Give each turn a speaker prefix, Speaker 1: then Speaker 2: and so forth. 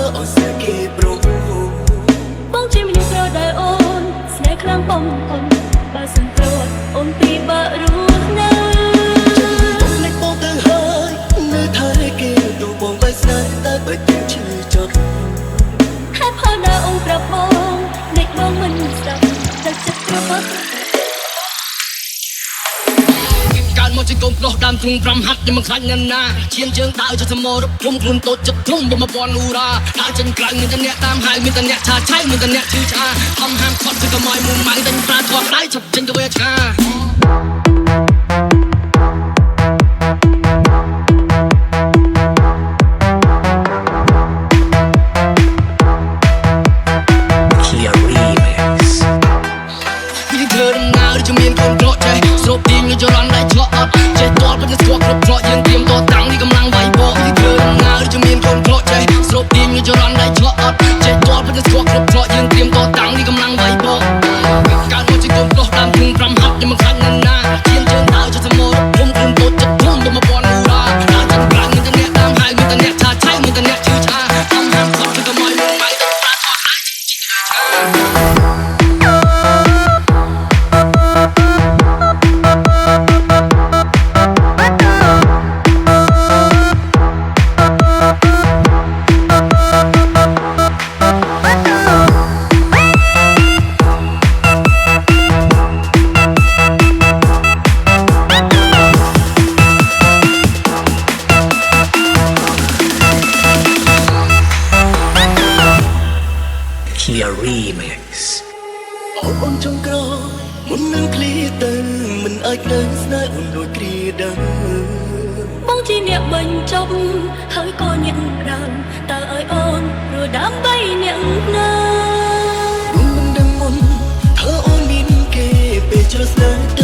Speaker 1: អូនស្គាល់ព្រមបងជាមនុស្សក្រដែលអូនស្នេហ៍ខ្លាំងបំផុតបើសិនព្រោះអូនពីបើរស់នៅបងលេចបងទៅហើយនៅថែគេទូបងបែស្នេហ៍តែបើជឿឈឺចត់ហេតុផលណាអូនប្រាប់បងលេចបងមិនស្ដាប់តែចិត្តព្រោះ
Speaker 2: កើតមកជាកូនប្រុសដើមទ្រូង5ហាត់ខ្ញុំមិនខ្លាចណាស់ណាឈានជើងដើរចុះសមរខ្ញុំខ្លួនតូចចិត្តធំបំពន់អ៊ូរ៉ាដើរចេញក្រៅមានតែអ្នកតាមហៅមានតែអ្នកឆាឆៃមានតែអ្នកឈឺឆ្អាហំហាមខត់គឺកុំឲ្យមុំម៉ៅតែប្រាធွာដៃឆាប់ចេញទៅវាឆ្កាស្រូបទីងចរន្តដៃឆ្លក់អត់ចេះតល់ប៉ុន្តែស្គាល់គ្រប់ច្រកយើងត្រៀមតតាំងនេះកម្លាំងវាយបកពីធ្វើដំណើរឬមានកូនក្លោចេះស្រូបទីងចរន្តដៃឆ្លក់អត់ចេះតល់ប៉ុន្តែស្គាល់គ្រប់ច្រកយើងត្រៀមតតាំងនេះកម្លាំងវាយបកកើតមកជាកូនប្រុសដើមទ្រូង5ហាត់ខ្ញុំមិនខ្លាចណាស់ណាឈានជើងដើរចុះសមរខ្ញុំខ្លួនតូចចិត្តធំបំពន់អ៊ូរ៉ាដើរចេញក្រៅមានតែអ្នកតាមហៅមានតែអ្នកឆាឆៃមានតែអ្នកឈឺឆ្អាហំហាមខត់គឺកុំឲ្យមុំម៉ៅតែប្រាធွာដៃ
Speaker 1: Remix អូនចង់ក្រមុននឹងឃ្លាទៅមិនអាចនៅស្នេហ៍អូនដូចគ្រាដើមបងជាអ្នកបញ្ចប់ហើយក៏អ្នករាំតើឲ្យអូនព្រោះដើម្បីអ្នកណាមិនដឹងមុនធ្វើអូនមានគេពេលជ្រើសស្នេហ៍